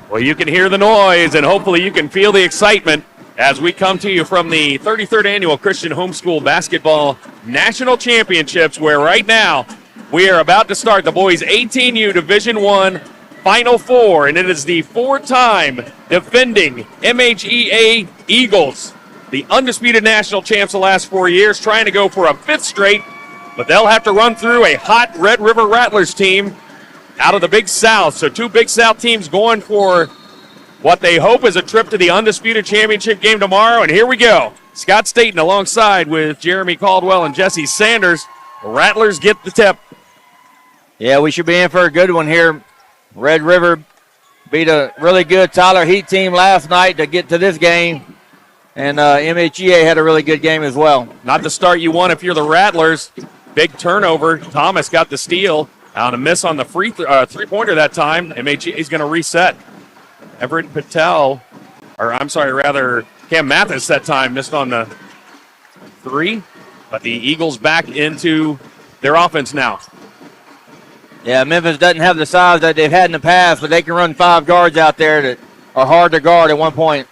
Well, you can hear the noise, and hopefully you can feel the excitement as we come to you from the 33rd Annual Christian Homeschool Basketball National Championships, where right now we are about to start the boys 18U Division I Final Four, and it is the four-time defending MHEA Eagles, the undisputed national champs the last 4 years, trying to go for a fifth straight, but they'll have to run through a hot Red River Rattlers team out of the Big South. So two Big South teams going for what they hope is a trip to the undisputed championship game tomorrow. And here we go. Scott Staten alongside with Jeremy Caldwell and Jesse Sanders. The Rattlers get the tip. Yeah, we should be in for a good one here. Red River beat a really good Tyler Heat team last night to get to this game. And MHEA had a really good game as well. Not the start you want if you're the Rattlers. Big turnover. Thomas got the steal. On a miss on the three-pointer that time. MHEA is going to reset. Everett Patel, Cam Mathis that time missed on the three. But the Eagles back into their offense now. Yeah, Memphis doesn't have the size that they've had in the past, but they can run five guards out there that are hard to guard at one point.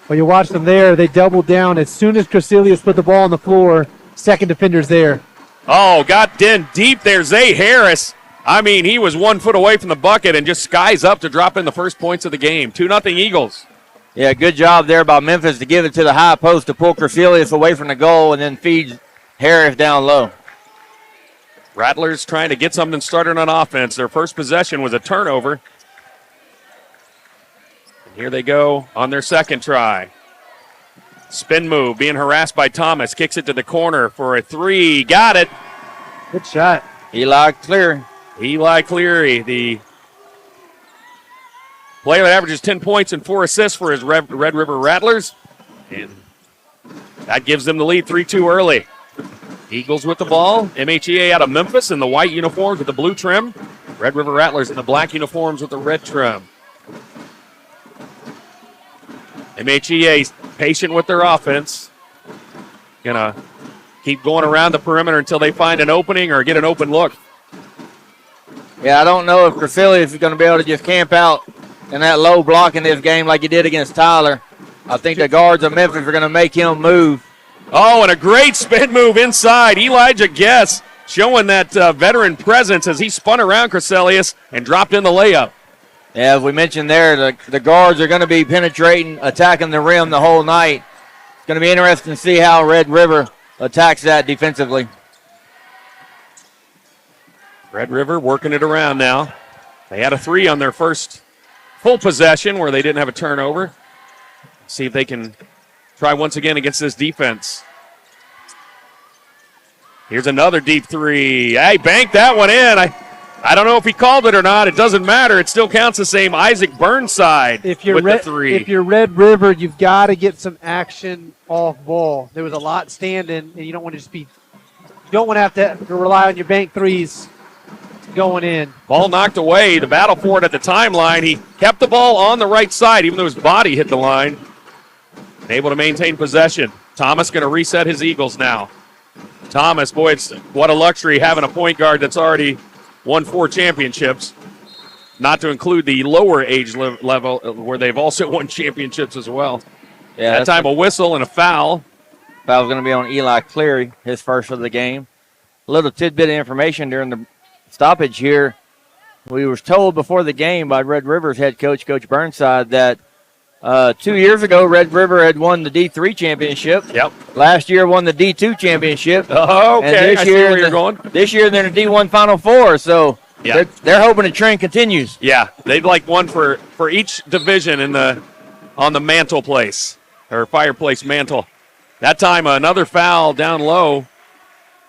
Well, you watch them there. They doubled down. As soon as Cressilius put the ball on the floor, second defender's there. Oh, got in deep there, Zay Harris. I mean, he was 1 foot away from the bucket and just skies up to drop in the first points of the game. 2-0 Eagles. Yeah, good job there by Memphis to give it to the high post to pull Cressilius away from the goal and then feed Harris down low. Rattlers trying to get something started on offense. Their first possession was a turnover. And here they go on their second try. Spin move, being harassed by Thomas. Kicks it to the corner for a three. Got it. Good shot. Eli Cleary, the player that averages 10 points and 4 assists for his Red River Rattlers. And that gives them the lead 3-2 early. Eagles with the ball. MHEA out of Memphis in the white uniforms with the blue trim. Red River Rattlers in the black uniforms with the red trim. MHEA patient with their offense. Gonna keep going around the perimeter until they find an opening or get an open look. Yeah, I don't know if Cressilius is going to be able to just camp out in that low block in this game like he did against Tyler. I think the guards of Memphis are going to make him move. Oh, and a great spin move inside. Elijah Guess showing that veteran presence as he spun around Cressilius and dropped in the layup. Yeah, as we mentioned there, the guards are going to be penetrating, attacking the rim the whole night. It's going to be interesting to see how Red River attacks that defensively. Red River working it around now. They had a three on their first full possession where they didn't have a turnover. See if they can try once again against this defense. Here's another deep three. Hey, banked that one in. I don't know if he called it or not. It doesn't matter. It still counts the same. Isaac Burnside with the three. If you're Red River, you've got to get some action off ball. There was a lot standing, and you don't want to just be. You don't want to have to rely on your bank threes going in. Ball knocked away. The battle for it at the timeline. He kept the ball on the right side, even though his body hit the line. And able to maintain possession. Thomas going to reset his Eagles now. Thomas, boy, it's what a luxury having a point guard that's already won 4 championships, not to include the lower age level where they've also won championships as well. Yeah, that time a whistle and a foul. Foul's going to be on Eli Cleary, his first of the game. A little tidbit of information during the stoppage here. We were told before the game by Red River's head coach, Coach Burnside, that 2 years ago, Red River had won the D3 championship. Yep. Last year won the D2 championship. Oh, okay. And I see where you're going. This year they're in the D1 Final Four, so yeah. they're hoping the trend continues. Yeah, they'd like one for each division on the mantle place or fireplace mantle. That time another foul down low.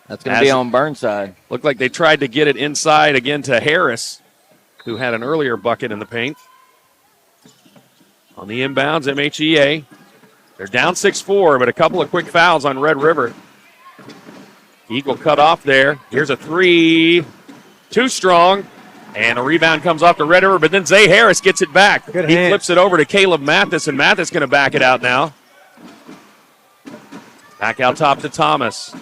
That's going to be on Burnside. Looked like they tried to get it inside again to Harris, who had an earlier bucket in the paint. On the inbounds, MHEA. They're down 6-4, but a couple of quick fouls on Red River. Eagle cut off there. Here's a three. Too strong. And a rebound comes off to Red River, but then Zay Harris gets it back. He flips it over to Caleb Mathis, and Mathis going to back it out now. Back out top to Thomas.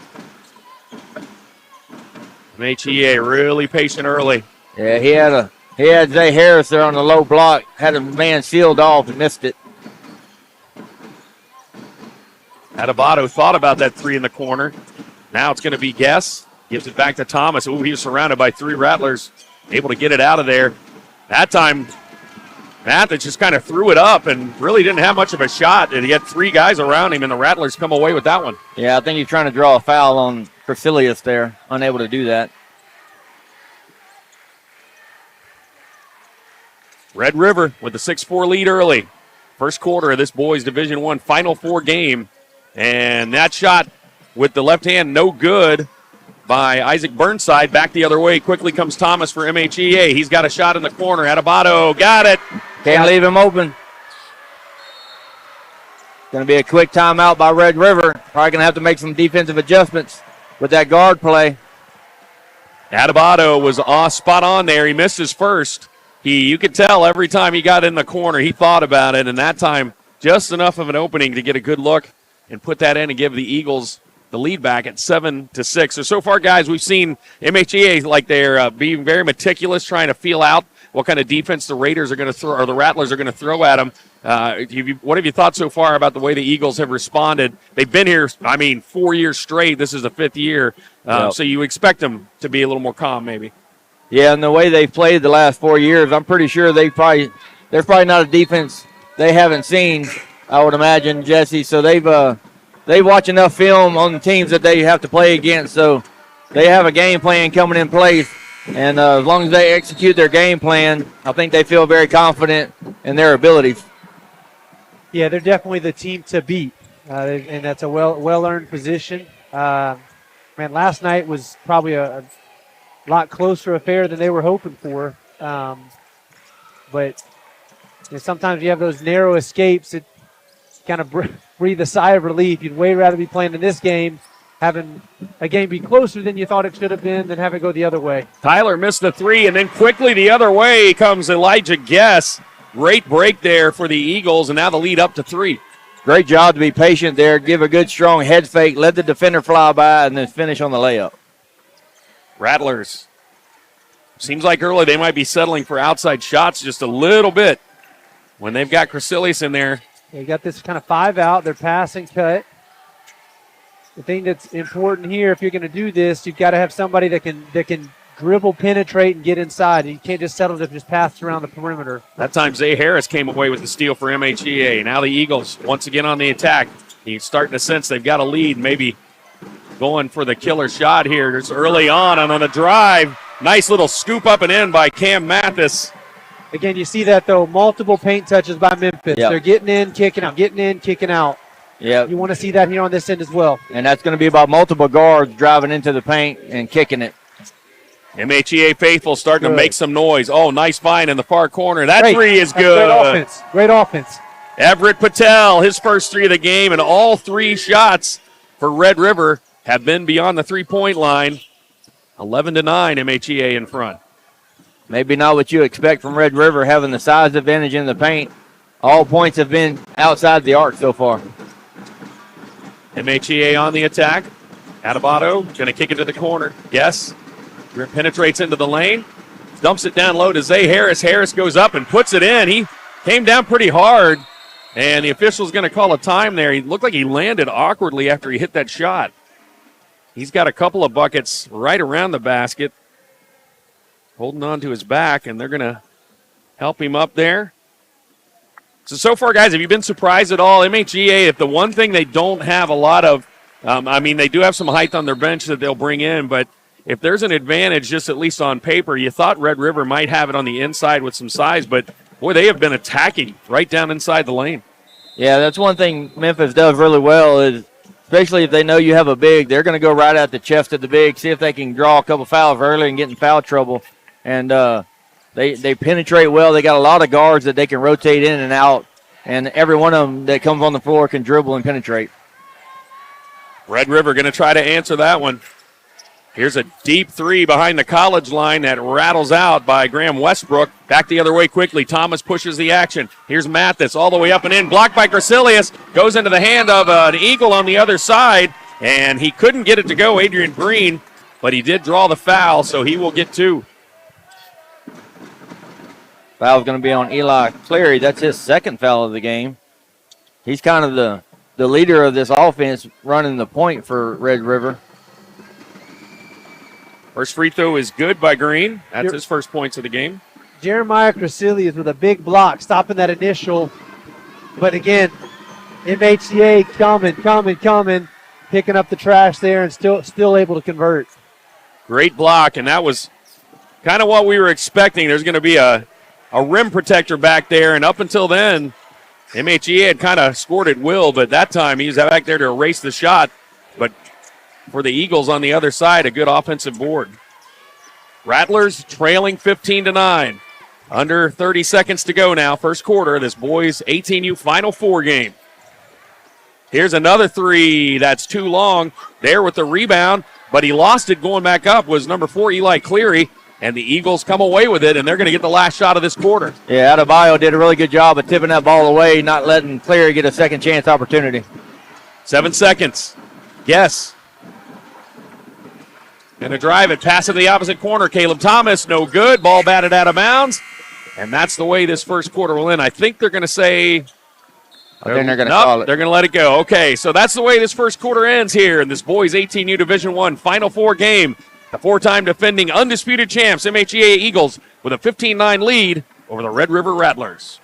MHEA really patient early. Yeah, he had He had Zay Harris there on the low block, had a man sealed off and missed it. Adebayo thought about that three in the corner. Now it's going to be Guess. Gives it back to Thomas. Ooh, he was surrounded by three Rattlers. Able to get it out of there. That time, Mathis just kind of threw it up and really didn't have much of a shot. And he had three guys around him, and the Rattlers come away with that one. Yeah, I think he's trying to draw a foul on Priscillius there. Unable to do that. Red River with the 6-4 lead early. First quarter of this boys Division I Final Four game. And that shot with the left hand, no good by Isaac Burnside. Back the other way. Quickly comes Thomas for MHEA. He's got a shot in the corner. Adebayo got it. Can't leave him open. Going to be a quick timeout by Red River. Probably going to have to make some defensive adjustments with that guard play. Adebayo was spot on there. He missed his first. You could tell every time he got in the corner, he thought about it, and that time just enough of an opening to get a good look and put that in and give the Eagles the lead back at 7-6. So far, guys, we've seen MHEA like they're being very meticulous, trying to feel out what kind of defense the Raiders are going to throw, or the Rattlers are going to throw at them. What have you thought so far about the way the Eagles have responded? They've been here, 4 years straight. This is the fifth year, so you expect them to be a little more calm, maybe. Yeah, and the way they've played the last 4 years, I'm pretty sure there's probably not a defense they haven't seen, I would imagine, Jesse. So they watch enough film on the teams that they have to play against, so they have a game plan coming in place. And as long as they execute their game plan, I think they feel very confident in their abilities. Yeah, they're definitely the team to beat, and that's a well-earned position. Last night was probably a lot closer affair than they were hoping for. But sometimes you have those narrow escapes that kind of breathe a sigh of relief. You'd way rather be playing in this game, having a game be closer than you thought it should have been, than have it go the other way. Tyler missed the three, and then quickly the other way comes Elijah Guess. Great break there for the Eagles, and now the lead up to 3. Great job to be patient there, give a good strong head fake, let the defender fly by, and then finish on the layup. Rattlers. Seems like early they might be settling for outside shots just a little bit when they've got Priscillius in there. They got this kind of 5 out. They're passing cut. The thing that's important here, if you're going to do this, you've got to have somebody that can dribble, penetrate, and get inside. You can't just settle to just pass around the perimeter. That time Zay Harris came away with the steal for MHEA. Now the Eagles once again on the attack. He's starting to sense they've got a lead, maybe going for the killer shot here. Just early on and on the drive. Nice little scoop up and in by Cam Mathis. Again, you see that, though, multiple paint touches by Memphis. Yep. They're getting in, kicking out, getting in, kicking out. Yeah. You want to see that here on this end as well. And that's going to be about multiple guards driving into the paint and kicking it. MHEA faithful starting to make some noise. Oh, nice find in the far corner. That Great. three is That's good. Great offense. Great offense. Everett Patel, his first 3 of the game, and all 3 shots for Red River have been beyond the three-point line. 11-9, MHEA in front. Maybe not what you expect from Red River, having the size advantage in the paint. All points have been outside the arc so far. MHEA on the attack. Adebayo going to kick it to the corner. Yes. Penetrates into the lane. Dumps it down low to Zay Harris. Harris goes up and puts it in. He came down pretty hard, and the official's going to call a time there. He looked like he landed awkwardly after he hit that shot. He's got a couple of buckets right around the basket, holding on to his back, and they're going to help him up there. So far, guys, have you been surprised at all? MHEA, if the one thing they don't have a lot of, they do have some height on their bench that they'll bring in, but if there's an advantage, just at least on paper, you thought Red River might have it on the inside with some size, but, boy, they have been attacking right down inside the lane. Yeah, that's one thing Memphis does really well is, especially if they know you have a big, they're going to go right at the chest of the big, see if they can draw a couple fouls early and get in foul trouble. And they penetrate well. They got a lot of guards that they can rotate in and out, and every one of them that comes on the floor can dribble and penetrate. Red River going to try to answer that one. Here's a deep 3 behind the college line that rattles out by Graham Westbrook. Back the other way quickly. Thomas pushes the action. Here's Mathis all the way up and in. Blocked by Priscillius. Goes into the hand of an Eagle on the other side. And he couldn't get it to go, Adrian Green. But he did draw the foul, so he will get 2. Foul's going to be on Eli Cleary. That's his second foul of the game. He's kind of the leader of this offense running the point for Red River. First free throw is good by Green. That's his first points of the game. Jeremiah Crasilius with a big block, stopping that initial. But again, MHEA coming, picking up the trash there and still able to convert. Great block, and that was kind of what we were expecting. There's going to be a rim protector back there, and up until then, MHEA had kind of scored at will, but that time he was back there to erase the shot. But for the Eagles on the other side, a good offensive board. Rattlers trailing 15-9. Under 30 seconds to go now, first quarter, this boys 18U Final Four game. Here's another three that's too long. There with the rebound, but he lost it going back up was number 4, Eli Cleary, and the Eagles come away with it, and they're going to get the last shot of this quarter. Yeah, Adebayo did a really good job of tipping that ball away, not letting Cleary get a second chance opportunity. 7 seconds. Yes. Going to drive it, pass it to the opposite corner. Caleb Thomas, no good. Ball batted out of bounds. And that's the way this first quarter will end. I think they're going to say... Then they're going to call it. They're going to let it go. Okay, so that's the way this first quarter ends here in this boys 18U Division I Final Four game. The 4-time defending undisputed champs, MHEA Eagles, with a 15-9 lead over the Red River Rattlers.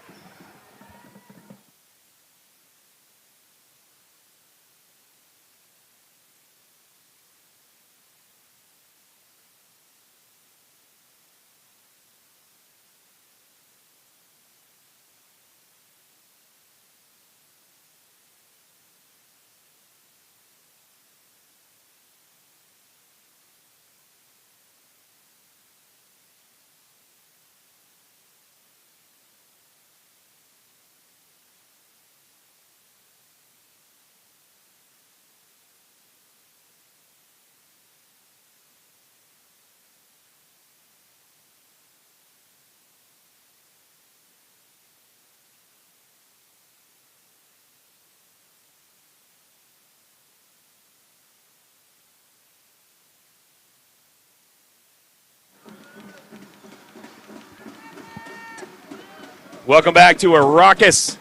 Welcome back to a raucous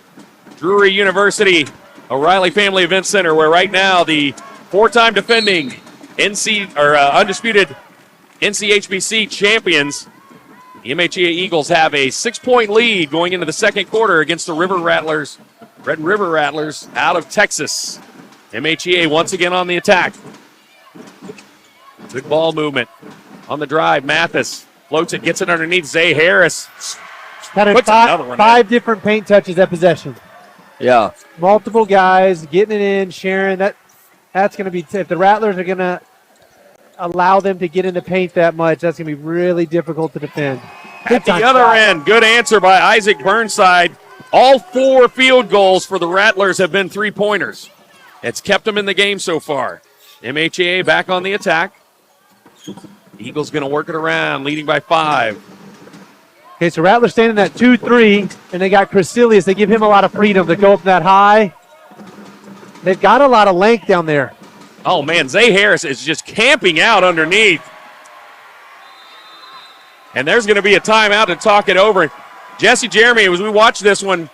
Drury University O'Reilly Family Event Center, where right now the 4-time defending undisputed NCHBC champions, the MHEA Eagles, have a 6-point lead going into the second quarter against the Red River Rattlers out of Texas. MHEA once again on the attack. Good ball movement on the drive. Mathis floats it, gets it underneath Zay Harris. Had five different paint touches at possession. Yeah. Multiple guys getting it in, sharing. That's going to be, if the Rattlers are going to allow them to get in the paint that much, that's going to be really difficult to defend. At the other end, good answer by Isaac Burnside. All 4 field goals for the Rattlers have been 3-pointers. It's kept them in the game so far. MHEA back on the attack. Eagles going to work it around, leading by 5. Okay, so Rattlers standing at 2-3, and they got Crasilius. They give him a lot of freedom to go up that high. They've got a lot of length down there. Oh, man, Zay Harris is just camping out underneath. And there's going to be a timeout to talk it over. Jesse Jeremy, as we watch this one,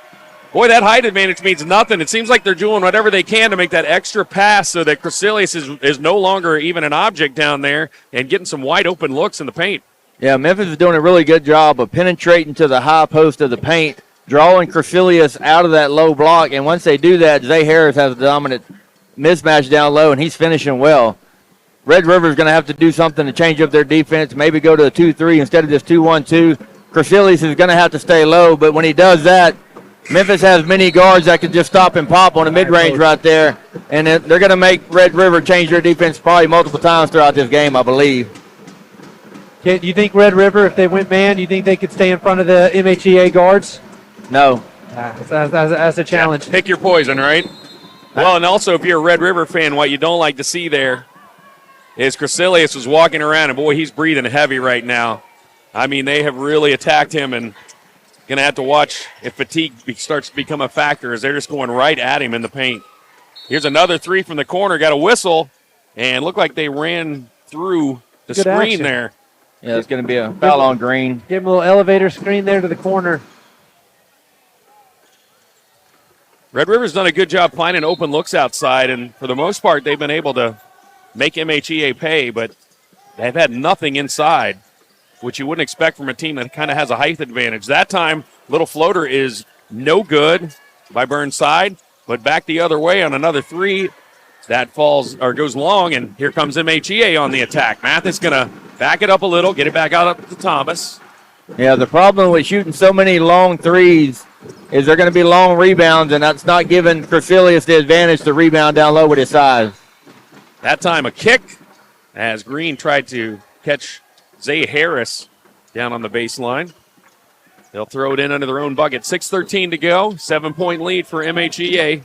boy, that height advantage means nothing. It seems like they're doing whatever they can to make that extra pass so that Crasilius is no longer even an object down there and getting some wide open looks in the paint. Yeah, Memphis is doing a really good job of penetrating to the high post of the paint, drawing Crasilius out of that low block, and once they do that, Zay Harris has a dominant mismatch down low, and he's finishing well. Red River's going to have to do something to change up their defense, maybe go to a 2-3 instead of this 2-1-2. Crasilius is going to have to stay low, but when he does that, Memphis has many guards that can just stop and pop on the mid-range right there, and they're going to make Red River change their defense probably multiple times throughout this game, I believe. Do you think Red River, if they went man, do you think they could stay in front of the MHEA guards? No. That's a challenge. Yeah, pick your poison, right? Well, and also if you're a Red River fan, what you don't like to see there is Crasilius was walking around, and boy, he's breathing heavy right now. I mean, they have really attacked him, and going to have to watch if fatigue starts to become a factor as they're just going right at him in the paint. Here's another 3 from the corner, got a whistle, and looked like they ran through the screen there. Yeah, it's going to be a foul on Green. Give him a little elevator screen there to the corner. Red River's done a good job finding open looks outside, and for the most part, they've been able to make MHEA pay, but they've had nothing inside, which you wouldn't expect from a team that kind of has a height advantage. That time, little floater is no good by Burnside, but back the other way on another three. That falls or goes long, and here comes MHEA on the attack. Mathis going to back it up a little, get it back out up to Thomas. Yeah, the problem with shooting so many long threes is they're going to be long rebounds, and that's not giving Crecilius the advantage to rebound down low with his size. That time a kick as Green tried to catch Zay Harris down on the baseline. They'll throw it in under their own bucket. 6:13 to go. 7-point lead for MHEA.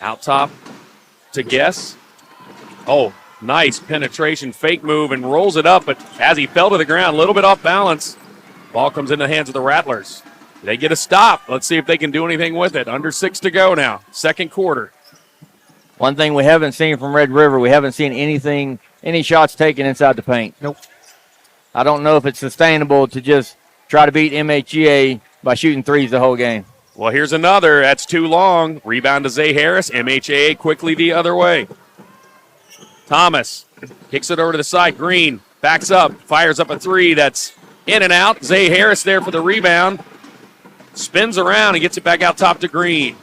Out top to Guess. Oh, nice penetration, fake move, and rolls it up, but as he fell to the ground, a little bit off balance. Ball comes in the hands of the Rattlers. They get a stop. Let's see if they can do anything with it. Under 6 to go now, second quarter. One thing we haven't seen from Red River, we haven't seen any shots taken inside the paint. Nope. I don't know if it's sustainable to just try to beat MHEA by shooting threes the whole game. Well, here's another. That's too long. Rebound to Zay Harris. MHEA quickly the other way. Thomas kicks it over to the side. Green backs up, fires up a three. That's in and out. Zay Harris there for the rebound. Spins around and gets it back out top to Green.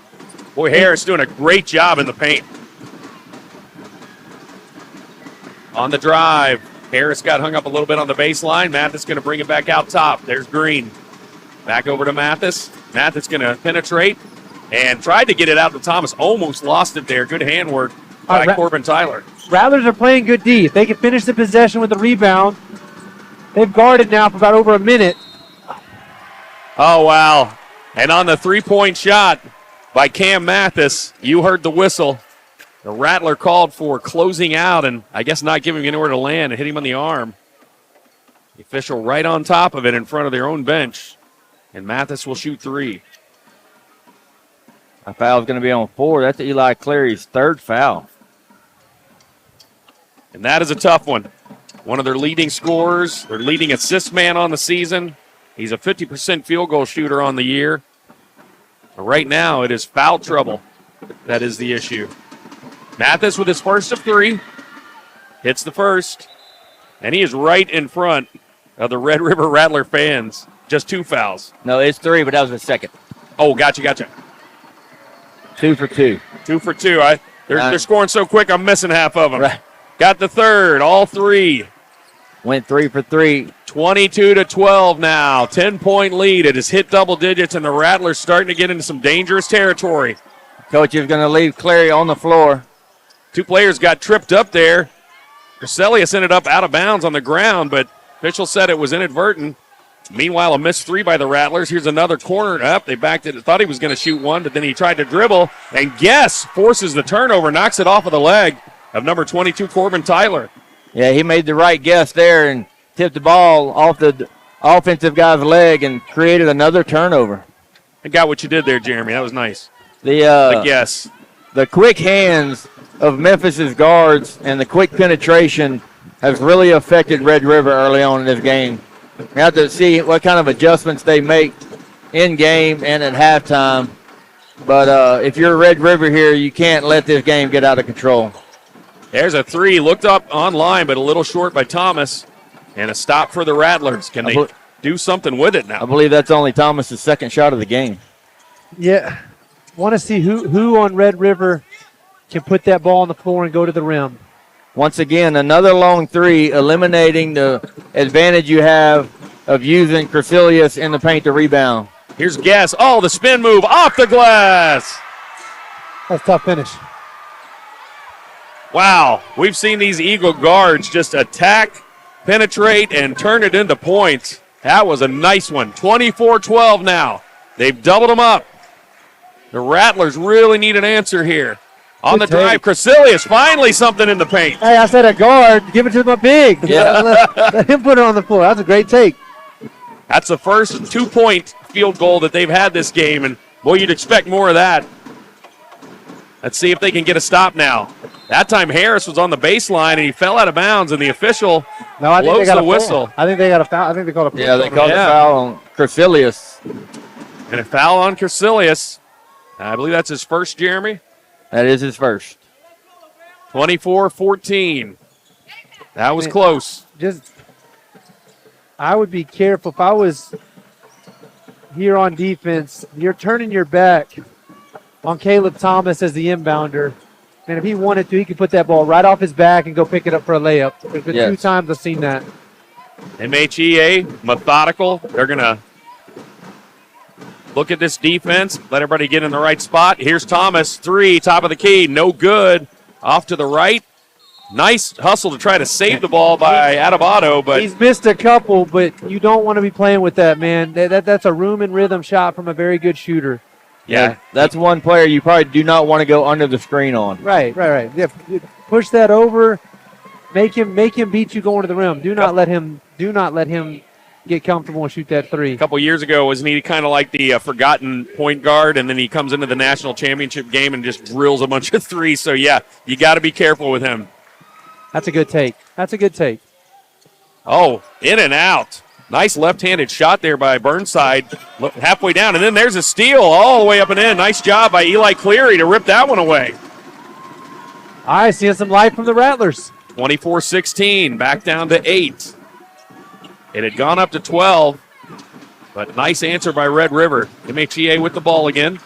Boy, Harris doing a great job in the paint. On the drive, Harris got hung up a little bit on the baseline. Mathis going to bring it back out top. There's Green. Back over to Mathis. Mathis going to penetrate and tried to get it out to Thomas. Almost lost it there. Good handwork by Corbin Tyler. Rattlers are playing good D. If they can finish the possession with the rebound, they've guarded now for about over a minute. Oh, wow. And on the three-point shot by Cam Mathis, you heard the whistle. The Rattler called for closing out and I guess not giving him anywhere to land and hit him on the arm. The official right on top of it in front of their own bench. And Mathis will shoot three. A foul's going to be on 4. That's Eli Cleary's third foul. And that is a tough one. One of their leading scorers, their leading assist man on the season. He's a 50% field goal shooter on the year. But right now, it is foul trouble. That is the issue. Mathis with his first of 3. Hits the first. And he is right in front of the Red River Rattler fans. Just 2 fouls. No, it's 3, but that was the second. Oh, gotcha. 2 for 2. 2 for 2. They're scoring so quick, I'm missing half of them. Right. Got the third, all 3. Went 3 for 3. 22-12 now. 10-point lead. It has hit double digits, and the Rattlers starting to get into some dangerous territory. Coach is going to leave Cleary on the floor. 2 players got tripped up there. Crecilius ended up out of bounds on the ground, but official said it was inadvertent. Meanwhile, a missed 3 by the Rattlers. Here's another corner up. They backed it. Thought he was going to shoot one, but then he tried to dribble. And Guess forces the turnover, knocks it off of the leg of number 22, Corbin Tyler. Yeah, he made the right guess there and tipped the ball off the offensive guy's leg and created another turnover. I got what you did there, Jeremy. That was nice. The guess. The quick hands of Memphis's guards and the quick penetration has really affected Red River early on in this game. We have to see what kind of adjustments they make in game and at halftime. But if you're Red River here, you can't let this game get out of control. There's a 3. Looked up online, but a little short by Thomas. And a stop for the Rattlers. Can they do something with it now? I believe that's only Thomas's second shot of the game. Yeah. Want to see who on Red River can put that ball on the floor and go to the rim. Once again, another long 3, eliminating the advantage you have of using Crecilius in the paint to rebound. Here's Guess. Oh, the spin move off the glass. That's a tough finish. Wow. We've seen these Eagle guards just attack, penetrate, and turn it into points. That was a nice one. 24-12 now. They've doubled them up. The Rattlers really need an answer here. On the drive, Crecilius, finally something in the paint. Hey, I said a guard. Give it to my big. Yeah. Let him put it on the floor. That's a great take. That's the first 2-point field goal that they've had this game, and, boy, you'd expect more of that. Let's see if they can get a stop now. That time Harris was on the baseline and he fell out of bounds, and the official blows the whistle. I think they got a foul. I think they called a foul. Yeah, they called a foul on Crecilius. And a foul on Crecilius. I believe that's his first, Jeremy. That is his first. 24-14. That was close. I would be careful. If I was here on defense, you're turning your back on Caleb Thomas as the inbounder. And if he wanted to, he could put that ball right off his back and go pick it up for a layup. There's been 2 times I've seen that. MHEA, methodical. They're going to look at this defense, let everybody get in the right spot. Here's Thomas, 3, top of the key, no good. Off to the right. Nice hustle to try to save the ball by Adebayo, but he's missed a couple, but you don't want to be playing with that, man. That's a room and rhythm shot from a very good shooter. Yeah, that's one player you probably do not want to go under the screen on. Right. Yeah, push that over, make him beat you going to the rim. Do not let him get comfortable and shoot that 3. A couple years ago, wasn't he kind of like the forgotten point guard, and then he comes into the national championship game and just drills a bunch of 3s. So, yeah, you got to be careful with him. That's a good take. Oh, in and out. Nice left-handed shot there by Burnside, halfway down. And then there's a steal all the way up and in. Nice job by Eli Cleary to rip that one away. I see some life from the Rattlers. 24-16, back down to 8. It had gone up to 12, but nice answer by Red River. MHEA with the ball again.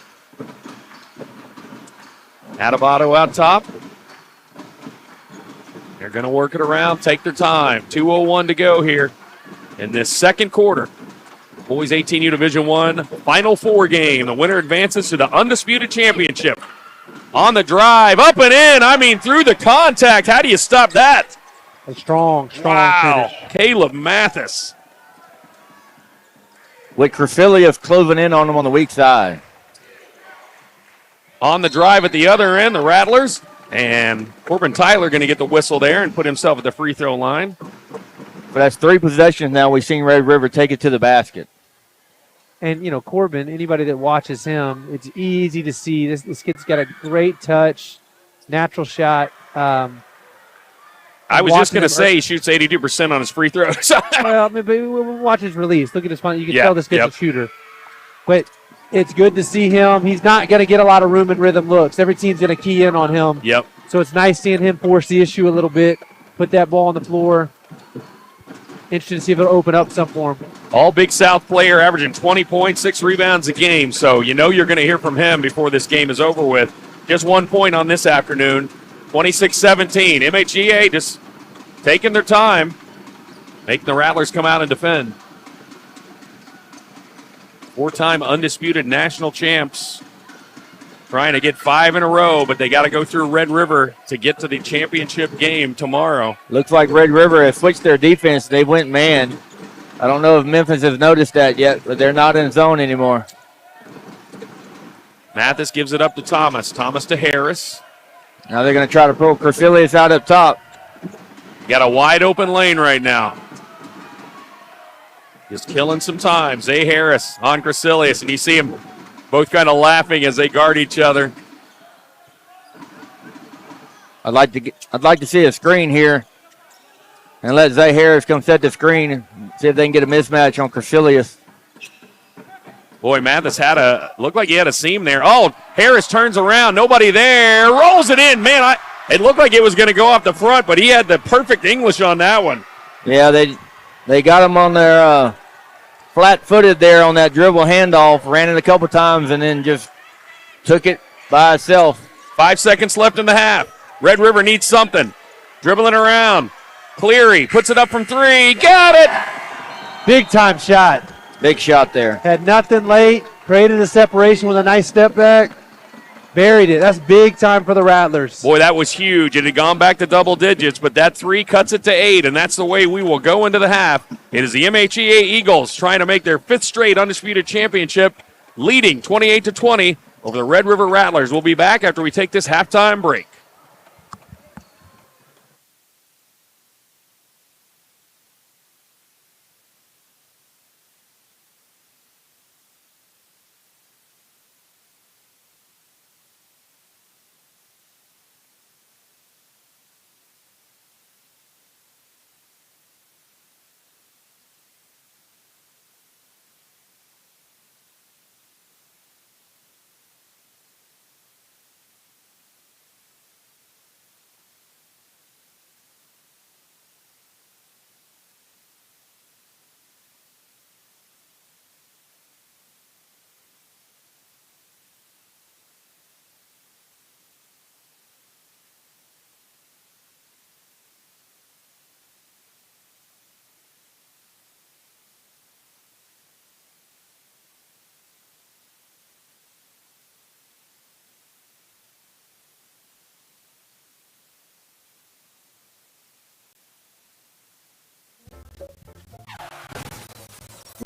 Adebayo out top. They're going to work it around, take their time. 2:01 to go here in this second quarter. Boys 18U Division I Final Four game. The winner advances to the Undisputed Championship. On the drive, up and in. I mean, through the contact. How do you stop that? A strong wow. finish. Caleb Mathis. With Crecilius closing in on him on the weak side. On the drive at the other end, the Rattlers. And Corbin Tyler going to get the whistle there and put himself at the free throw line. But that's 3 possessions now. We've seen Red River take it to the basket. And, you know, Corbin, anybody that watches him, it's easy to see. This kid's got a great touch, natural shot. I was just going to say he shoots 82% on his free throws. Well, I mean, but watch his release. Look at his fun. You can tell this kid's a shooter. But it's good to see him. He's not going to get a lot of room and rhythm looks. Every team's going to key in on him. Yep. So it's nice seeing him force the issue a little bit, put that ball on the floor. Interested to see if it'll open up some for him. All Big South player, averaging 20 points, 6 rebounds a game. So you know you're going to hear from him before this game is over with. Just 1 point on this afternoon. 26-17. MHEA just taking their time, making the Rattlers come out and defend. 4-time undisputed national champs. Trying to get 5 in a row, but they got to go through Red River to get to the championship game tomorrow. Looks like Red River has switched their defense. They went man. I don't know if Memphis has noticed that yet, but they're not in zone anymore. Mathis gives it up to Thomas. Thomas to Harris. Now they're going to try to pull Crecilius out up top. Got a wide open lane right now. Just killing some time. Zay Harris on Crecilius, and you see him both kind of laughing as they guard each other. I'd like to see a screen here and let Zay Harris come set the screen and see if they can get a mismatch on Crecilius. Boy, Mathis looked like he had a seam there. Oh, Harris turns around, nobody there, rolls it in. Man, it looked like it was going to go off the front, but he had the perfect English on that one. Yeah, they got him on their flat-footed there on that dribble handoff, ran it a couple times, and then just took it by itself. 5 seconds left in the half. Red River needs something. Dribbling around. Cleary puts it up from 3. Got it! Big time shot. Big shot there. Had nothing late. Created a separation with a nice step back. Buried it. That's big time for the Rattlers. Boy, that was huge. It had gone back to double digits, but that 3 cuts it to 8, and that's the way we will go into the half. It is the MHEA Eagles trying to make their 5th straight undisputed championship, leading 28-20 over the Red River Rattlers. We'll be back after we take this halftime break.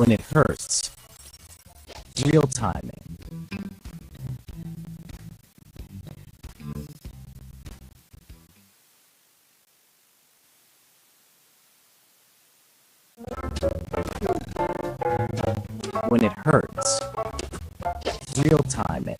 when it hurts. Real timing. When it hurts. Real timing.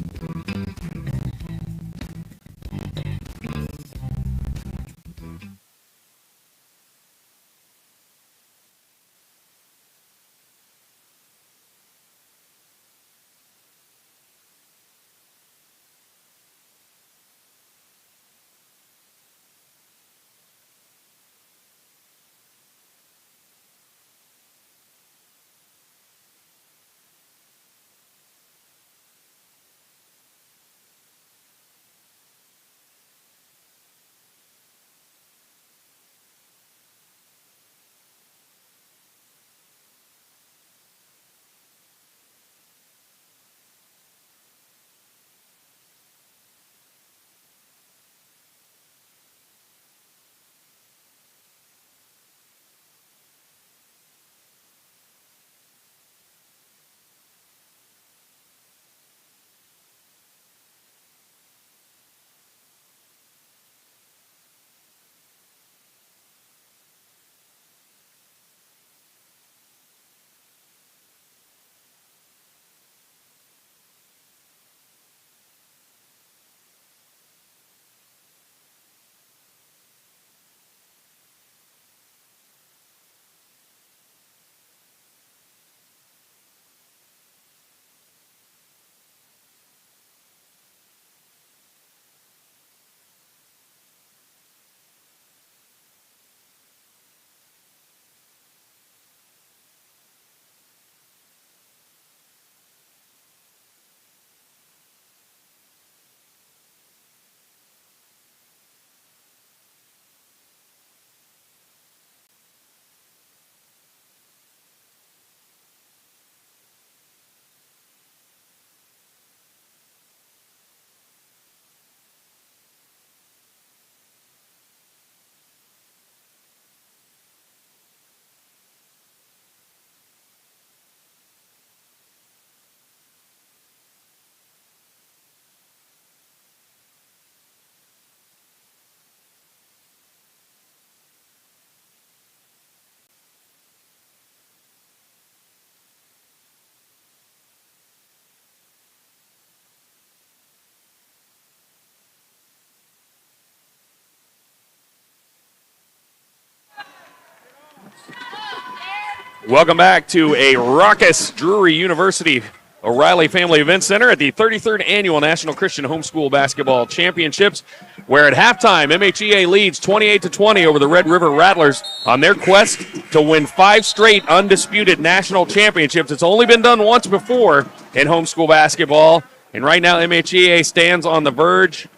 Welcome back to a raucous Drury University O'Reilly Family Event Center at the 33rd Annual National Christian Homeschool Basketball Championships, where at halftime, MHEA leads 28-20 over the Red River Rattlers on their quest to win 5 straight undisputed national championships. It's only been done once before in homeschool basketball, and right now MHEA stands on the verge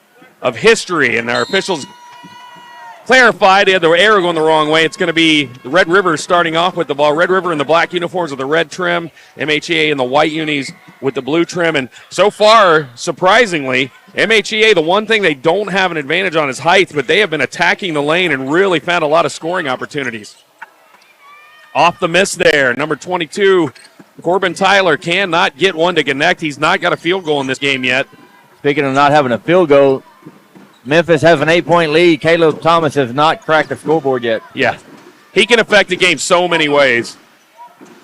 of history, and our officials clarified. They had the arrow going the wrong way. It's going to be the Red River starting off with the ball. Red River in the black uniforms with the red trim. MHEA in the white unis with the blue trim. And so far, surprisingly, MHEA, the one thing they don't have an advantage on is height, but they have been attacking the lane and really found a lot of scoring opportunities. Off the miss there, number 22, Corbin Tyler cannot get one to connect. He's not got a field goal in this game yet. Speaking of not having a field goal, Memphis has an 8-point lead. Caleb Thomas has not cracked the scoreboard yet. Yeah, he can affect the game so many ways.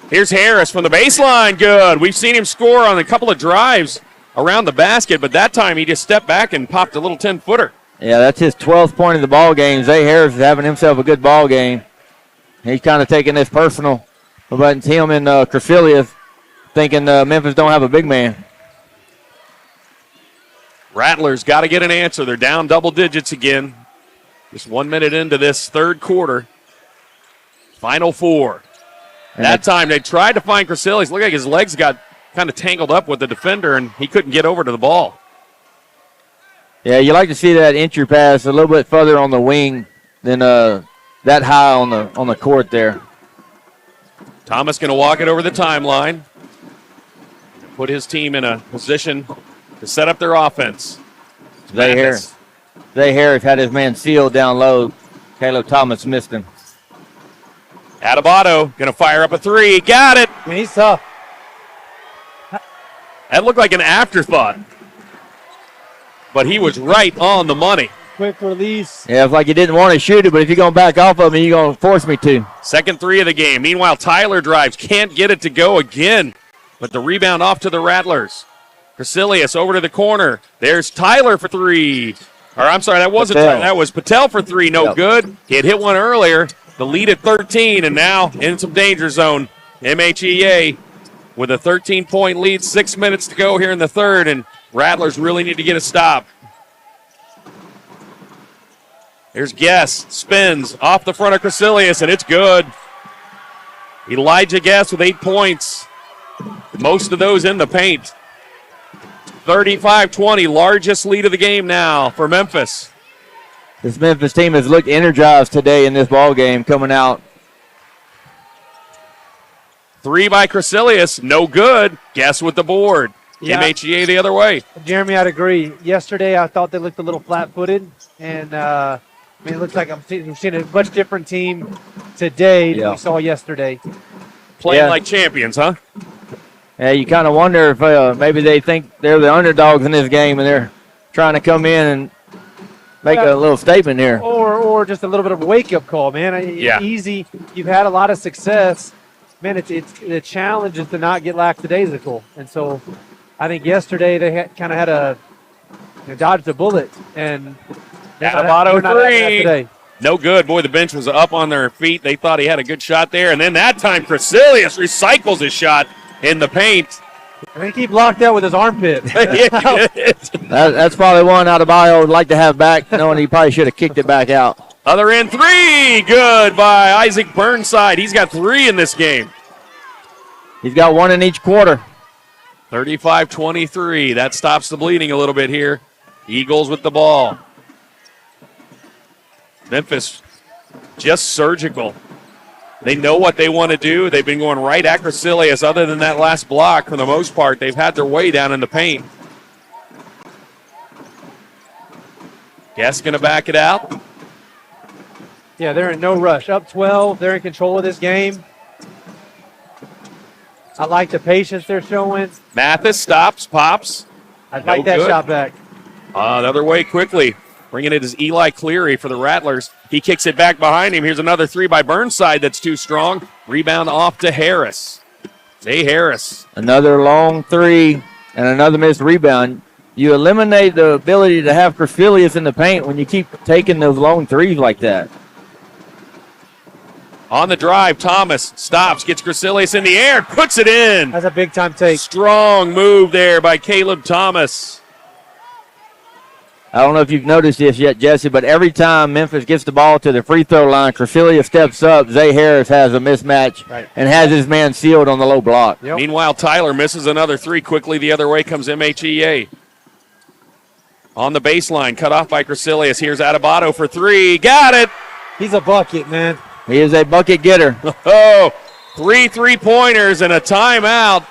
Here's Harris from the baseline. Good. We've seen him score on a couple of drives around the basket, but that time he just stepped back and popped a little 10-footer. Yeah, that's his 12th point of the ball game. Zay Harris is having himself a good ball game. He's kind of taking this personal, but it's him and Crecilius thinking Memphis don't have a big man. Rattlers got to get an answer. They're down double digits again. Just 1 minute into this third quarter. Final 4. And that time they tried to find Crecilius. Looked like his legs got kind of tangled up with the defender, and he couldn't get over to the ball. Yeah, you like to see that entry pass a little bit further on the wing than that high on the court there. Thomas going to walk it over the timeline. Put his team in a position to set up their offense. Zay Harris had his man sealed down low. Caleb Thomas missed him. Adebayo going to fire up a three. Got it. I mean, he's tough. That looked like an afterthought. But he was right on the money. Quick release. Yeah, it's like you didn't want to shoot it, but if you're going to back off of me, you're going to force me to. Second three of the game. Meanwhile, Tyler drives. Can't get it to go again. But the rebound off to the Rattlers. Crecilius over to the corner. There's Tyler for three. Or I'm sorry, that wasn't Tyler. That was Patel for three. No good. He had hit one earlier. The lead at 13, and now in some danger zone. MHEA with a 13-point lead. 6 minutes to go here in the third, and Rattlers really need to get a stop. Here's Guess, spins off the front of Crecilius, and it's good. Elijah Guess with 8 points. Most of those in the paint. 35-20, largest lead of the game now for Memphis. This Memphis team has looked energized today in this ball game coming out. Three by Crecilius, no good. Guess with the board. Yeah. MHEA the other way. Jeremy, I'd agree. Yesterday, I thought they looked a little flat-footed, and I mean, it looks like we've seen a much different team today than we saw yesterday. Playing like champions, huh? Yeah, you kind of wonder if maybe they think they're the underdogs in this game and they're trying to come in and make a little statement here. Or just a little bit of a wake-up call, man. Yeah. Easy. You've had a lot of success. Man, it's the challenge is to not get lackadaisical. And so I think yesterday they kind of had dodged a bullet. And Adebayo three. Today. No good. Boy, the bench was up on their feet. They thought he had a good shot there. And then that time, Crecilius recycles his shot in the paint. I think he blocked that with his armpit. That's probably one Adebayo would like to have back, knowing he probably should have kicked it back out. Other end three. Good by Isaac Burnside. He's got 3 in this game. He's got 1 in each quarter. 35-23. That stops the bleeding a little bit here. Eagles with the ball. Memphis just surgical. They know what they want to do. They've been going right at Crecilius. Other than that last block, for the most part, they've had their way down in the paint. Guess going to back it out. Yeah, they're in no rush. Up 12. They're in control of this game. I like the patience they're showing. Mathis stops, pops. I like that shot back. The other way quickly. Bringing it is Eli Cleary for the Rattlers. He kicks it back behind him. Here's another three by Burnside that's too strong. Rebound off to Harris. Zay Harris. Another long three and another missed rebound. You eliminate the ability to have Crecilius in the paint when you keep taking those long threes like that. On the drive, Thomas stops, gets Crecilius in the air, puts it in. That's a big-time take. Strong move there by Caleb Thomas. I don't know if you've noticed this yet, Jesse, but every time Memphis gets the ball to the free throw line, Crecilius steps up, Zay Harris has a mismatch and has his man sealed on the low block. Yep. Meanwhile, Tyler misses another three. Quickly the other way comes MHEA. On the baseline, cut off by Crecilius. Here's Adebayo for three. Got it. He's a bucket, man. He is a bucket getter. Oh, 3 3-pointers and a timeout.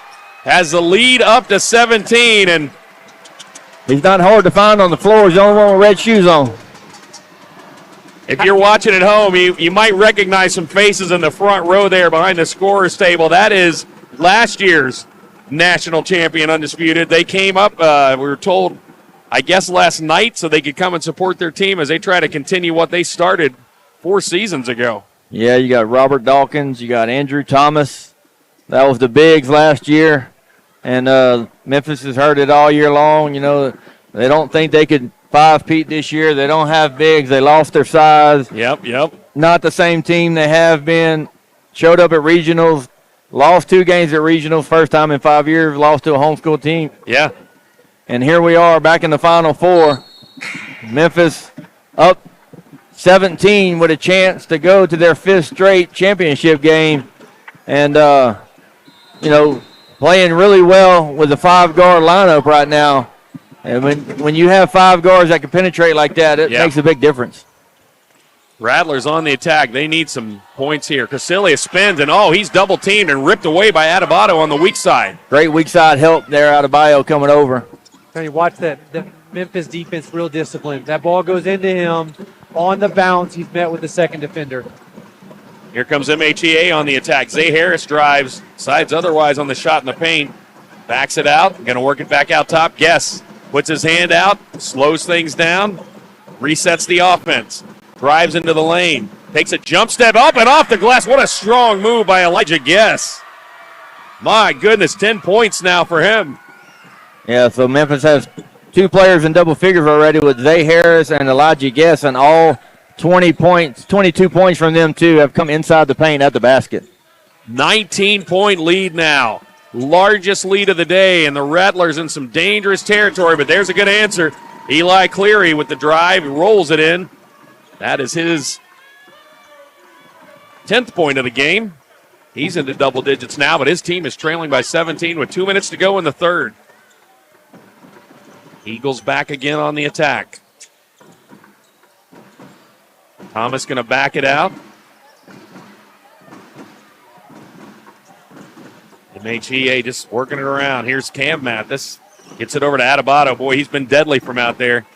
Has the lead up to 17, and he's not hard to find on the floor. He's the only one with red shoes on. if you're watching at home, you might recognize some faces in the front row there behind the scorer's table. That is last year's national champion, Undisputed. They came up, we were told, I guess last night, so they could come and support their team as they try to continue what they started 4 seasons ago. Yeah, you got Robert Dawkins. You got Andrew Thomas. That was the bigs last year. And Memphis has heard it all year long. You know, they don't think they could 5-peat this year. They don't have bigs. They lost their size. Yep. Not the same team they have been. Showed up at regionals. Lost 2 games at regionals. First time in 5 years. Lost to a homeschool team. Yeah. And here we are back in the Final Four. Memphis up 17 with a chance to go to their 5th straight championship game. And, playing really well with the 5-guard lineup right now. And when you have 5 guards that can penetrate like that, it makes a big difference. Rattlers on the attack. They need some points here. Crecilius spins, and he's double-teamed and ripped away by Adebayo on the weak side. Great weak side help there, Adebayo coming over. Now you watch the Memphis defense, real disciplined. That ball goes into him. On the bounce, he's met with the second defender. Here comes MHEA on the attack. Zay Harris drives, sides otherwise on the shot in the paint. Backs it out, going to work it back out top. Guess puts his hand out, slows things down, resets the offense, drives into the lane, takes a jump step up and off the glass. What a strong move by Elijah Guess. My goodness, 10 points now for him. Yeah, so Memphis has 2 players in double figures already with Zay Harris and Elijah Guess, and all 20 points, 22 points from them too have come inside the paint at the basket. 19-point lead now. Largest lead of the day, and the Rattlers in some dangerous territory, but there's a good answer. Eli Cleary with the drive, rolls it in. That is his 10th point of the game. He's into double digits now, but his team is trailing by 17 with 2 minutes to go in the third. Eagles back again on the attack. Thomas going to back it out. MHEA just working it around. Here's Cam Mathis. Gets it over to Adebato. Boy, he's been deadly from out there.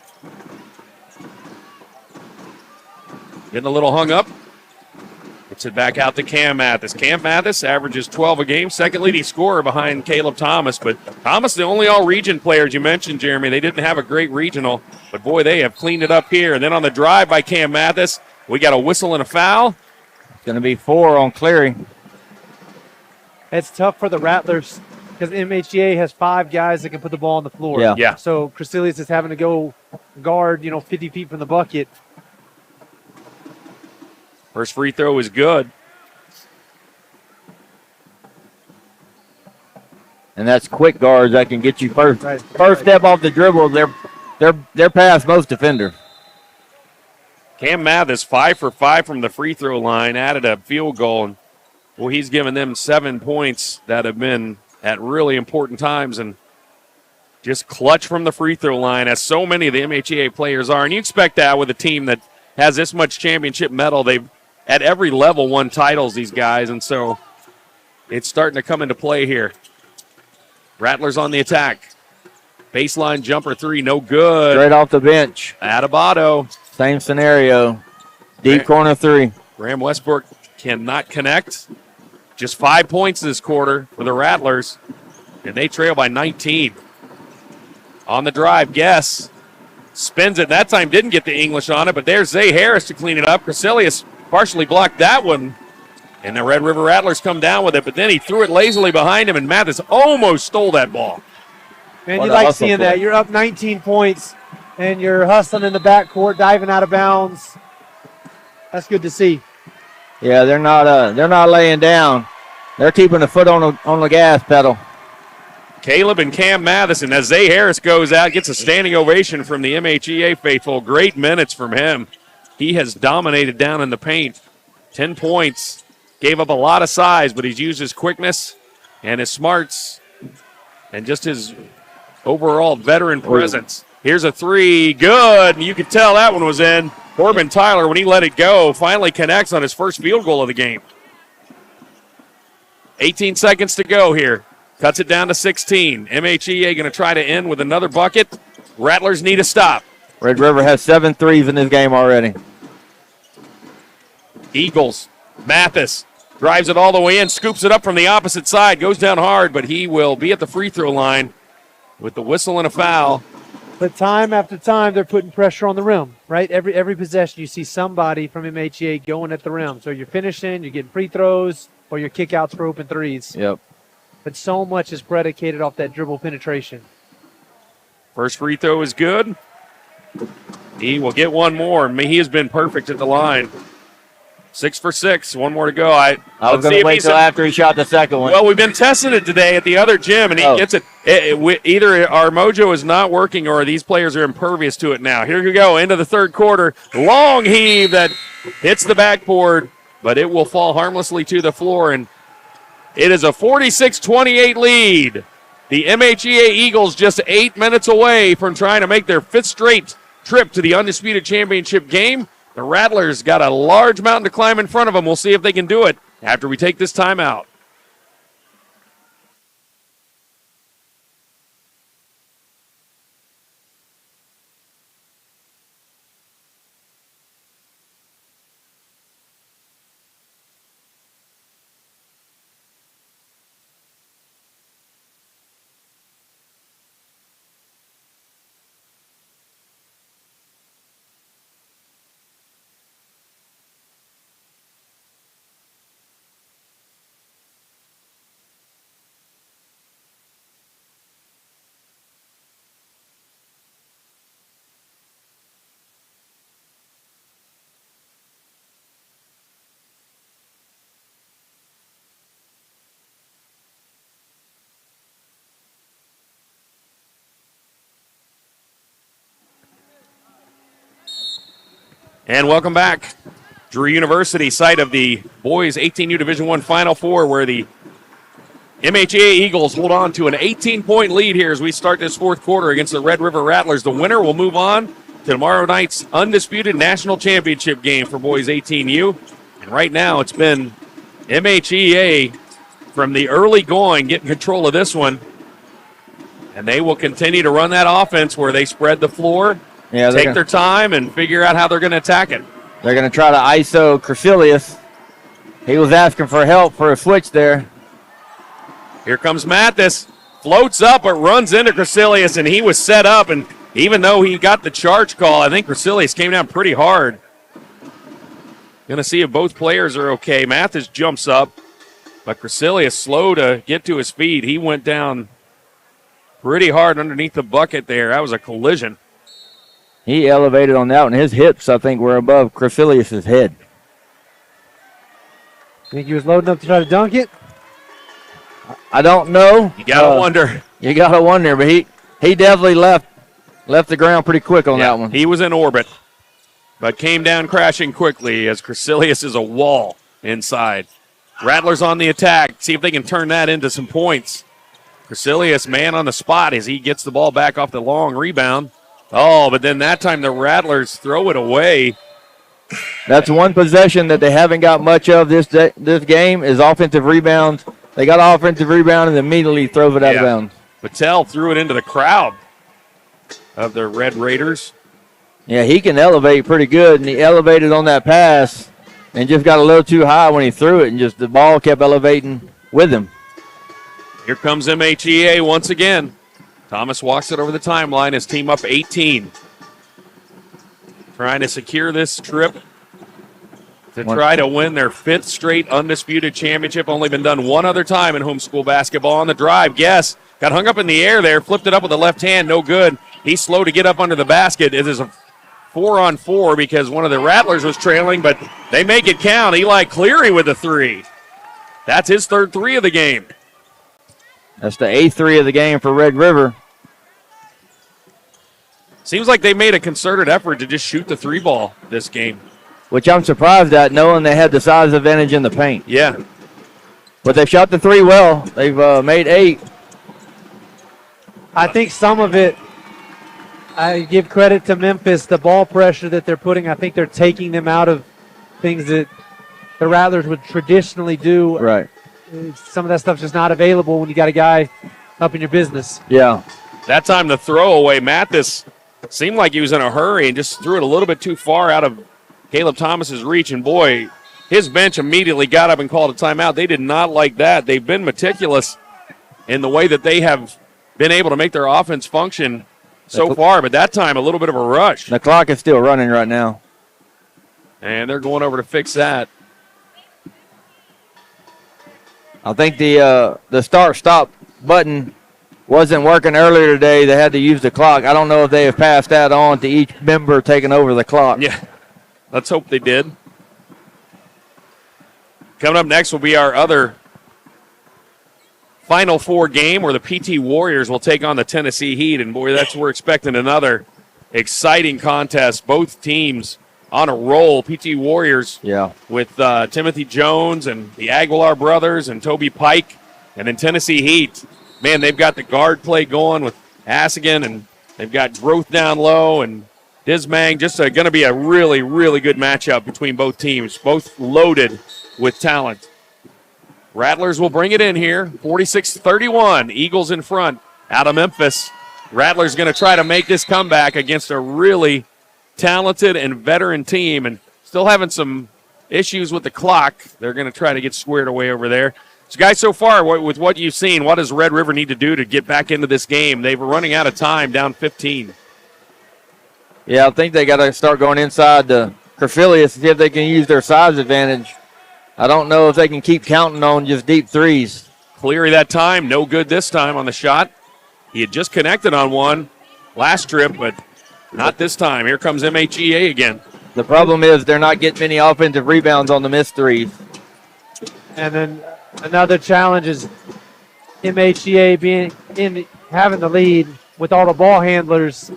Getting a little hung up. Gets it back out to Cam Mathis. Cam Mathis averages 12 a game. Second leading scorer behind Caleb Thomas. But Thomas, the only all-region player, as you mentioned, Jeremy. They didn't have a great regional. But, boy, they have cleaned it up here. And then on the drive by Cam Mathis, we got a whistle and a foul. It's going to be 4 on Cleary. It's tough for the Rattlers because MHEA has 5 guys that can put the ball on the floor. Yeah. So Crecilius is having to go guard, 50 feet from the bucket. First free throw is good. And that's quick guards that can get you first. Right. First step off the dribble, they're past most defenders. Cam Mathis, 5 for 5 from the free throw line, added a field goal. And, well, he's given them 7 points that have been at really important times and just clutch from the free throw line, as so many of the MHEA players are. And you expect that with a team that has this much championship medal. They've, at every level, won titles, these guys. And so it's starting to come into play here. Rattlers on the attack. Baseline jumper 3, no good. Straight off the bench. Adebato. Same scenario. Deep corner 3. Graham Westbrook cannot connect. Just 5 points this quarter for the Rattlers, and they trail by 19. On the drive, Guess spins it. That time didn't get the English on it, but there's Zay Harris to clean it up. Crecilius partially blocked that one, and the Red River Rattlers come down with it, but then he threw it lazily behind him, and Mathis almost stole that ball. Man, you like seeing that. You're up 19 points, and you're hustling in the backcourt, diving out of bounds. That's good to see. Yeah, they're not laying down. They're keeping the foot on the gas pedal. Caleb and Cam Mathis, as Zay Harris goes out, gets a standing ovation from the MHEA faithful. Great minutes from him. He has dominated down in the paint. 10 points. Gave up a lot of size, but he's used his quickness and his smarts and just his overall veteran presence. Here's a 3. Good. You could tell that one was in. Corbin Tyler, when he let it go, finally connects on his first field goal of the game. 18 seconds to go here. Cuts it down to 16. MHEA going to try to end with another bucket. Rattlers need a stop. Red River has 7 threes in this game already. Eagles. Mathis drives it all the way in, scoops it up from the opposite side, goes down hard, but he will be at the free throw line with the whistle and a foul. But time after time, they're putting pressure on the rim, right? Every possession, you see somebody from MHEA going at the rim. So you're finishing, you're getting free throws, or your kickouts for open threes. Yep. But so much is predicated off that dribble penetration. First free throw is good. He will get one more. I mean, he has been perfect at the line. 6 for 6. One more to go. I was going to wait till after he shot the second one. Well, we've been testing it today at the other gym, and he gets it. Either our mojo is not working or these players are impervious to it now. Here we go, into the third quarter. Long heave that hits the backboard, but it will fall harmlessly to the floor, and it is a 46-28 lead. The MHEA Eagles just 8 minutes away from trying to make their 5th straight trip to the Undisputed Championship game. The Rattlers got a large mountain to climb in front of them. We'll see if they can do it after we take this timeout. And welcome back. Drew University, site of the boys 18U Division I Final Four, where the MHEA Eagles hold on to an 18-point lead here as we start this fourth quarter against the Red River Rattlers. The winner will move on to tomorrow night's undisputed national championship game for boys 18U. And right now it's been MHEA from the early going getting control of this one. And they will continue to run that offense where they spread the floor, take their time, and figure out how they're going to attack it. They're going to try to ISO Crecilius. He was asking for help for a switch there. Here comes Mathis. Floats up, but runs into Crecilius, and he was set up. And even though he got the charge call, I think Crecilius came down pretty hard. Going to see if both players are okay. Mathis jumps up, but Crecilius slow to get to his feet. He went down pretty hard underneath the bucket there. That was a collision. He elevated on that one. His hips, I think, were above Crecilius' head. Think he was loading up to try to dunk it? I don't know. You gotta wonder. You gotta wonder, but he definitely left the ground pretty quick on that one. He was in orbit, but came down crashing quickly as Crecilius is a wall inside. Rattlers on the attack. See if they can turn that into some points. Crecilius, man on the spot as he gets the ball back off the long rebound. Oh, but then that time the Rattlers throw it away. That's one possession that they haven't got much of this game is offensive rebounds. They got an offensive rebound and immediately throws it out of bounds. Patel threw it into the crowd of the Red Raiders. Yeah, he can elevate pretty good, and he elevated on that pass and just got a little too high when he threw it, and just the ball kept elevating with him. Here comes MHEA once again. Thomas walks it over the timeline. His team up 18. Trying to secure this trip to try to win their 5th straight undisputed championship. Only been done one other time in homeschool basketball. On the drive, Guess got hung up in the air there, flipped it up with the left hand, no good. He's slow to get up under the basket. It is a 4-on-4 because one of the Rattlers was trailing, but they make it count. Eli Cleary with a 3. That's his 3rd 3 of the game. That's the 8th 3 of the game for Red River. Seems like they made a concerted effort to just shoot the 3 ball this game. Which I'm surprised at, knowing they had the size advantage in the paint. Yeah. But they shot the 3 well. They've made 8. I think some of it, I give credit to Memphis, the ball pressure that they're putting. I think they're taking them out of things that the Rattlers would traditionally do. Right. Some of that stuff's just not available when you got a guy up in your business. Yeah. That time the throwaway, Mathis seemed like he was in a hurry and just threw it a little bit too far out of Caleb Thomas's reach. And boy, his bench immediately got up and called a timeout. They did not like that. They've been meticulous in the way that they have been able to make their offense function so far, but that time a little bit of a rush. The clock is still running right now. And they're going over to fix that. I think the start-stop button wasn't working earlier today. They had to use the clock. I don't know if they have passed that on to each member taking over the clock. Yeah, let's hope they did. Coming up next will be our other Final Four game where the PT Warriors will take on the Tennessee Heat. And, boy, we're expecting another exciting contest. Both teams on a roll. PT Warriors with Timothy Jones and the Aguilar brothers and Toby Pike. And then Tennessee Heat, man, they've got the guard play going with Hassigan, and they've got Growth down low and Dismang. Just going to be a really, really good matchup between both teams, both loaded with talent. Rattlers will bring it in here, 46-31. Eagles in front out of Memphis. Rattlers going to try to make this comeback against a really talented and veteran team, and still having some issues with the clock. They're going to try to get squared away over there. So, guys, so far, with what you've seen, what does Red River need to do to get back into this game? They were running out of time, down 15. Yeah, I think they got to start going inside the Crecilius to see if they can use their size advantage. I don't know if they can keep counting on just deep threes. Cleary that time, no good this time on the shot. He had just connected on one last trip, but not this time. Here comes MHEA again. The problem is they're not getting many offensive rebounds on the missed threes. And then another challenge is MHEA having the lead with all the ball handlers.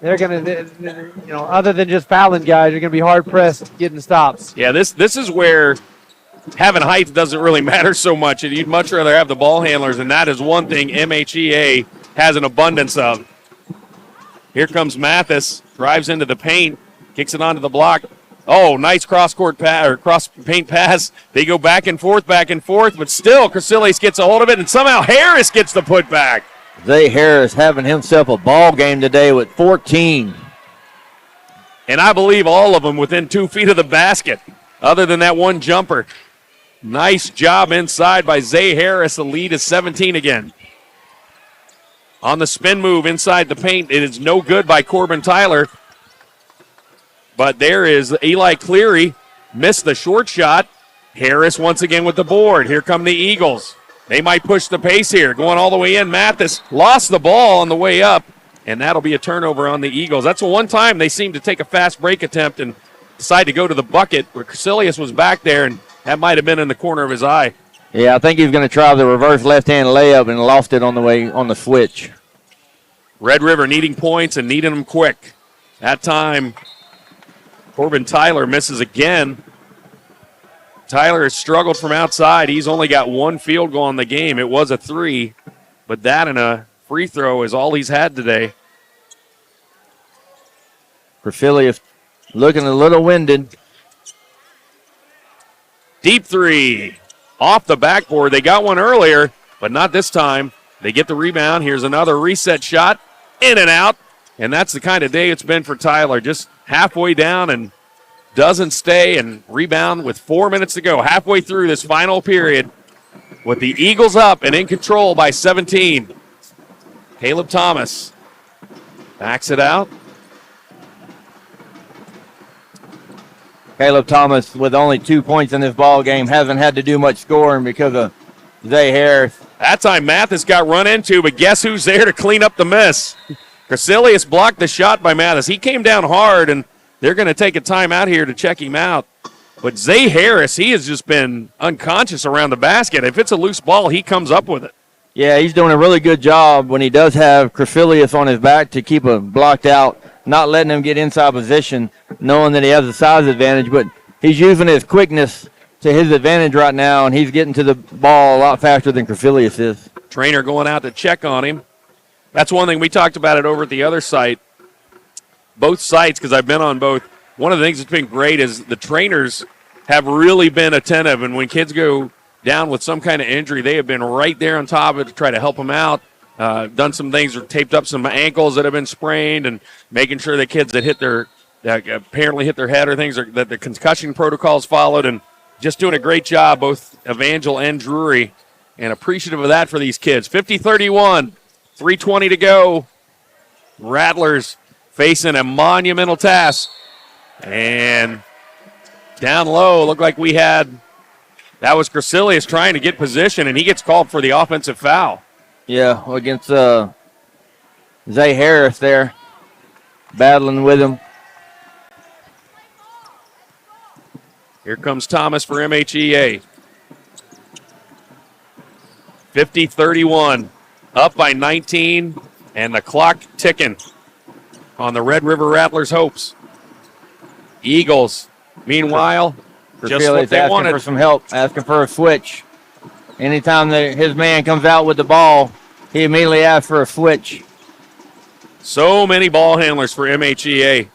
they're going to, other than just fouling guys, you're going to be hard pressed getting stops. Yeah, this is where having height doesn't really matter so much. You'd much rather have the ball handlers, and that is one thing MHEA has an abundance of. Here comes Mathis, drives into the paint, kicks it onto the block. Oh, nice cross-court pass or cross-paint pass. They go back and forth, but still Crecilius gets a hold of it, and somehow Harris gets the putback. Zay Harris having himself a ball game today with 14. And I believe all of them within 2 feet of the basket, other than that one jumper. Nice job inside by Zay Harris. The lead is 17 again. On the spin move inside the paint, it is no good by Corbin Tyler. But there is Eli Cleary, missed the short shot. Harris once again with the board. Here come the Eagles. They might push the pace here. Going all the way in. Mathis lost the ball on the way up, and that'll be a turnover on the Eagles. That's the one time they seem to take a fast break attempt and decide to go to the bucket where Crecilius was back there, and that might have been in the corner of his eye. Yeah, I think he was going to try the reverse left-hand layup and lost it on the way on the switch. Red River needing points and needing them quick. That time, Corbin Tyler misses again. Tyler has struggled from outside. He's only got one field goal in the game. It was a 3, but that and a free throw is all he's had today. Crecilius looking a little winded. Deep 3 off the backboard. They got one earlier, but not this time. They get the rebound. Here's another reset shot. In and out. And that's the kind of day it's been for Tyler. Just halfway down and doesn't stay, and rebound with 4 minutes to go. Halfway through this final period with the Eagles up and in control by 17. Caleb Thomas backs it out. Caleb Thomas with only 2 points in this ball game hasn't had to do much scoring because of Zay Harris. That time Mathis got run into, but guess who's there to clean up the miss? Crecilius blocked the shot by Mathis. He came down hard, and they're going to take a timeout here to check him out. But Zay Harris, he has just been unconscious around the basket. If it's a loose ball, he comes up with it. Yeah, he's doing a really good job when he does have Crecilius on his back to keep him blocked out, not letting him get inside position, knowing that he has a size advantage. But he's using his quickness to his advantage right now, and he's getting to the ball a lot faster than Crecilius is. Trainer going out to check on him. That's one thing. We talked about it over at the other site. Both sites, because I've been on both. One of the things that's been great is the trainers have really been attentive, and when kids go down with some kind of injury, they have been right there on top of it to try to help them out. Done some things, or taped up some ankles that have been sprained, and making sure the kids that apparently hit their head or things that the concussion protocols followed, and just doing a great job, both Evangel and Drury, and appreciative of that for these kids. 50-31, 3:20 to go. Rattlers facing a monumental task. And down low, looked like that was Crecilius trying to get position, and he gets called for the offensive foul. Yeah, against Zay Harris there, battling with him. Here comes Thomas for MHEA. 50-31, up by 19, and the clock ticking on the Red River Rattlers' hopes. Eagles, meanwhile, just what they asking wanted. for some help, asking for a switch. Anytime that his man comes out with the ball, he immediately asks for a switch. So many ball handlers for MHEA.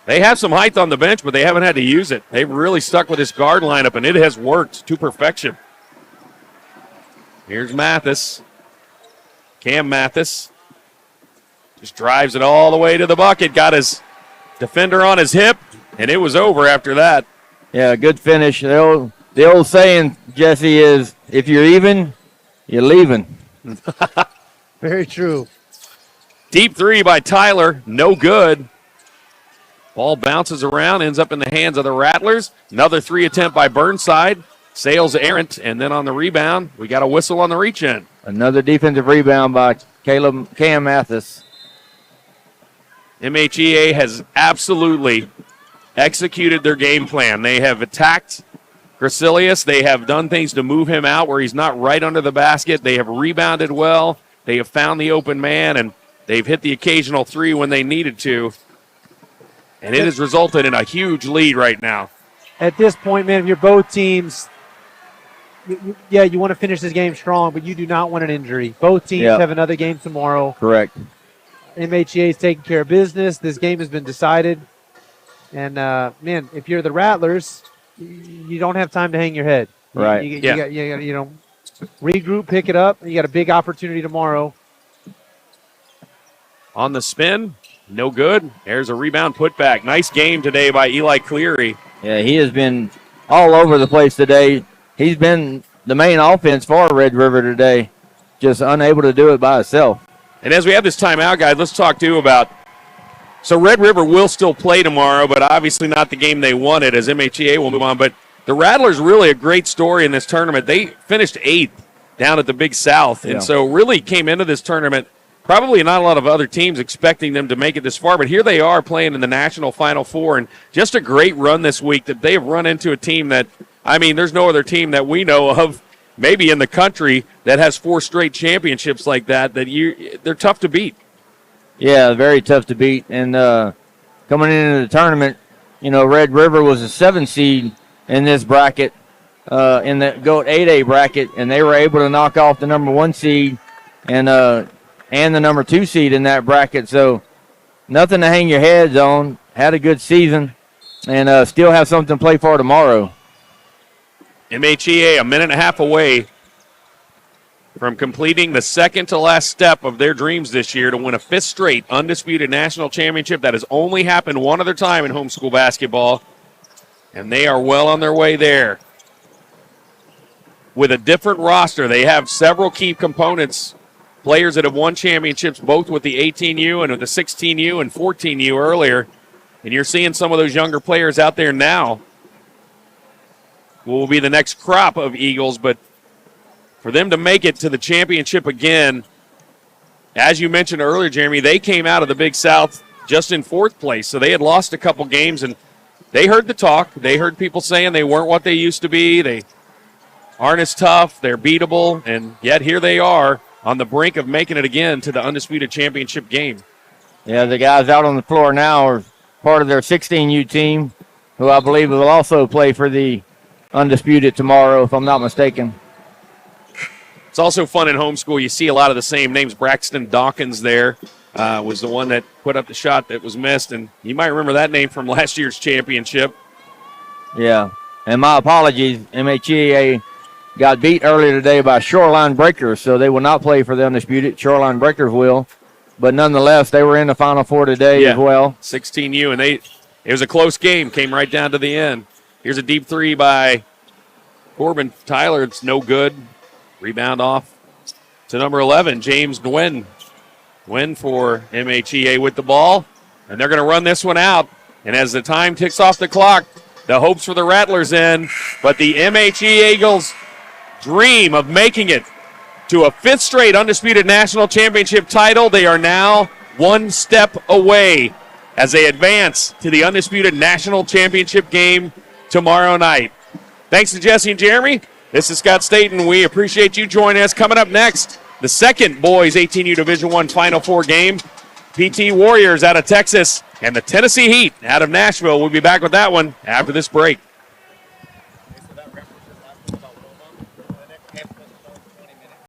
They have some height on the bench, but they haven't had to use it. They've really stuck with this guard lineup, and it has worked to perfection. Here's Mathis. Cam Mathis just drives it all the way to the bucket. Got his defender on his hip, and it was over after that. Yeah, good finish. The old saying, Jesse, is if you're even, you're leaving. Very true. Deep 3 by Tyler, no good. Ball bounces around, ends up in the hands of the Rattlers. Another 3 attempt by Burnside. Sails errant, and then on the rebound, we got a whistle on the reach-in. Another defensive rebound by Cam Mathis. MHEA has absolutely executed their game plan. They have attacked Crecilius. They have done things to move him out where he's not right under the basket. They have rebounded well. They have found the open man, and They've hit the occasional three when they needed to. And it has resulted in a huge lead right now. At this point, man, if you're both teams, you want to finish this game strong, but you do not want an injury. Both teams have another game tomorrow. Correct. MHEA is taking care of business. This game has been decided. And, man, if you're the Rattlers, you don't have time to hang your head. Right. You got, regroup, pick it up. You got a big opportunity tomorrow. On the spin, no good. There's a rebound put back. Nice game today by Eli Cleary. Yeah, he has been all over the place today. He's been the main offense for Red River today, just unable to do it by himself. And as we have this timeout, guys, let's talk too about. So Red River will still play tomorrow, but obviously not the game they wanted, as MHEA will move on. But the Rattlers really a great story in this tournament. They finished 8th down at the Big South, and so really came into this tournament. Probably not a lot of other teams expecting them to make it this far, but here they are playing in the National Final Four, and just a great run this week that they have run into a team that, I mean, there's no other team that we know of, maybe in the country, that has 4 straight championships like that they're tough to beat. Yeah, very tough to beat. And coming into the tournament, Red River was a 7 seed in this bracket, in the GOAT 8A bracket, and they were able to knock off the number 1 seed and the number 2 seed in that bracket. So nothing to hang your heads on. Had a good season and still have something to play for tomorrow. MHEA a minute and a half away from completing the second to last step of their dreams this year to win a 5th straight undisputed national championship. That has only happened one other time in homeschool basketball, and they are well on their way there. With a different roster, they have several key components, players that have won championships both with the 18U and with the 16U and 14U earlier, and you're seeing some of those younger players out there now who will be the next crop of Eagles, but for them to make it to the championship again, as you mentioned earlier, Jeremy, they came out of the Big South just in 4th place, so they had lost a couple games, and they heard the talk. They heard people saying they weren't what they used to be. They aren't as tough. They're beatable, and yet here they are on the brink of making it again to the undisputed championship game. Yeah, the guys out on the floor now are part of their 16U team, who I believe will also play for the undisputed tomorrow, if I'm not mistaken. It's also fun in homeschool. You see a lot of the same names. Braxton Dawkins there was the one that put up the shot that was missed, and you might remember that name from last year's championship. Yeah, and my apologies, MHEA got beat earlier today by Shoreline Breakers, so they will not play for the undisputed. Shoreline Breakers will, but nonetheless, they were in the Final Four today as well. 16U, and it was a close game, came right down to the end. Here's a deep 3 by Corbin Tyler. It's no good. Rebound off to number 11, James Nguyen. Nguyen for MHEA with the ball, and they're going to run this one out. And as the time ticks off the clock, the hopes for the Rattlers end, but the MHEA Eagles dream of making it to a 5th straight undisputed national championship title. They are now 1 step away as they advance to the undisputed national championship game tomorrow night. Thanks to Jesse and Jeremy. This is Scott Staten. We appreciate you joining us. Coming up next, the second boys 18U Division I Final Four game. PT Warriors out of Texas and the Tennessee Heat out of Nashville. We'll be back with that one after this break.